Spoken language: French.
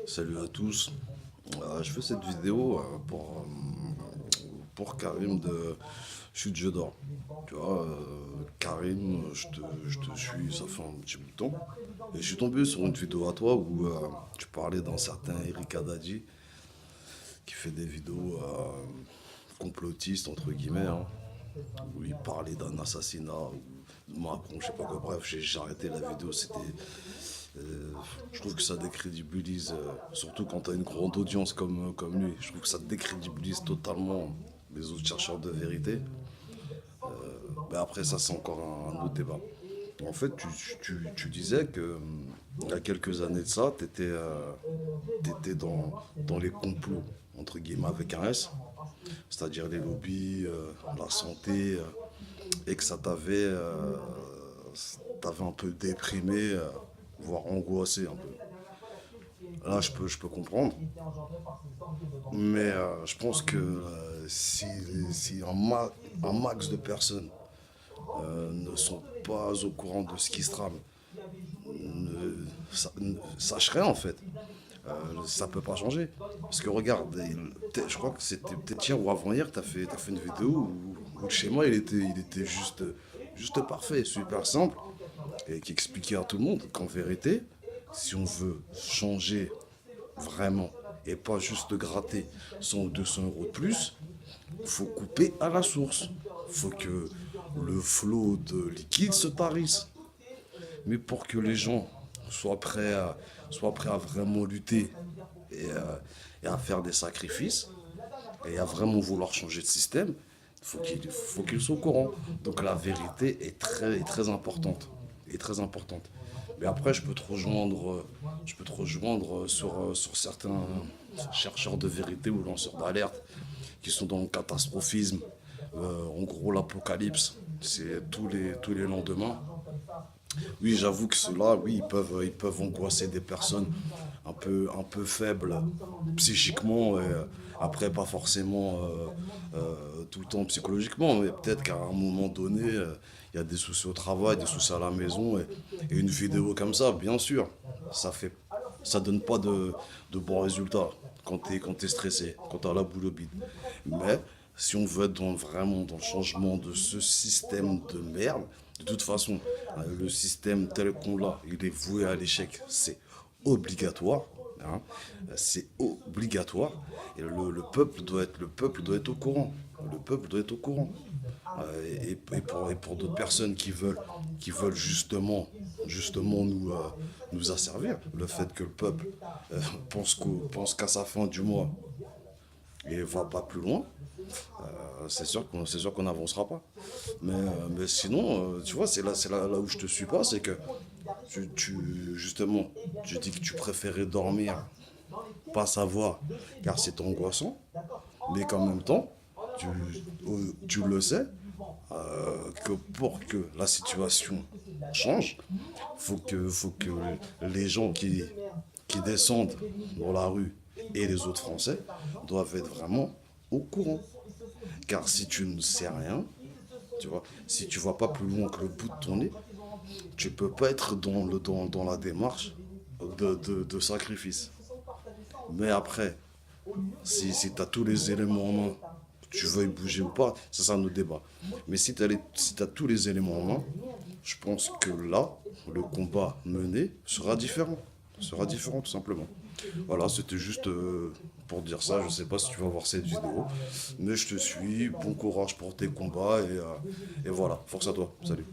Salut à tous. Je fais cette vidéo pour Karim de Chute Je dors. Tu vois, Karim, je te suis, ça fait un petit bout de temps. Et je suis tombé sur une vidéo à toi où tu parlais d'un certain Eric Haddadi qui fait des vidéos complotistes, entre guillemets, hein, où il parlait d'un assassinat, ou de Macron, je sais pas quoi. Bref, j'ai arrêté la vidéo, euh, je trouve que ça décrédibilise, surtout quand tu as une grande audience comme lui, je trouve que ça décrédibilise totalement les autres chercheurs de vérité. Mais après, ça, c'est encore un autre débat. En fait, tu disais que il y a quelques années de ça, tu étais dans les complots, entre guillemets, avec un S, c'est-à-dire les lobbies, la santé, et que t'avait un peu déprimé, voire angoissé un peu. Là, je peux comprendre, mais je pense que si un max de personnes ne sont pas au courant de ce qui se trame, ne sachent rien en fait, ça peut pas changer. Parce que regarde, je crois que c'était peut-être hier ou avant-hier, t'as fait une vidéo où le schéma il était juste parfait, super simple, et qui expliquait à tout le monde qu'en vérité, si on veut changer vraiment et pas juste gratter 100 ou 200 euros de plus, il faut couper à la source. Il faut que le flot de liquide se tarisse. Mais pour que les gens soient prêts à vraiment lutter et, euh, et à faire des sacrifices et à vraiment vouloir changer de système, il faut qu'ils soient au courant. Donc la vérité est très importante. Est très importante. Mais après, je peux te rejoindre sur certains chercheurs de vérité ou lanceurs d'alerte qui sont dans le catastrophisme. En gros, l'apocalypse, c'est tous les lendemains. Oui, j'avoue que ceux-là, oui, ils peuvent angoisser des personnes un peu faibles psychiquement, et après pas forcément tout le temps psychologiquement, mais peut-être qu'à un moment donné, il y a des soucis au travail, des soucis à la maison, et une vidéo comme ça, bien sûr, ça donne pas de bons résultats quand t'es stressé, quand t'as la boule au bide. Mais si on veut être vraiment dans le changement de ce système de merde, de toute façon, le système tel qu'on l'a, il est voué à l'échec. C'est obligatoire, hein. C'est obligatoire. Et le peuple doit être au courant. Le peuple doit être au courant. Et pour d'autres personnes qui veulent justement nous asservir, le fait que le peuple pense qu'à sa fin du mois et va pas plus loin, c'est sûr qu'on n'avancera pas. Mais sinon, tu vois, c'est là où je te suis pas, c'est que justement, tu dis que tu préférais dormir, pas savoir, car c'est angoissant, mais qu'en même temps, tu, tu le sais, que pour que la situation change, faut que les gens qui descendent dans la rue et les autres Français doivent être vraiment au courant. Car si tu ne sais rien, tu vois, si tu vas pas plus loin que le bout de ton nez, tu peux pas être dans la démarche de sacrifice. Mais après, si tu as tous les éléments en main, tu veux y bouger ou pas, c'est ça notre débat. Mais si t'as tous les éléments en main, je pense que là, le combat mené sera différent. Sera différent tout simplement. Voilà, c'était juste pour dire ça. Je sais pas si tu vas voir cette vidéo, mais je te suis. Bon courage pour tes combats et voilà, force à toi. Salut.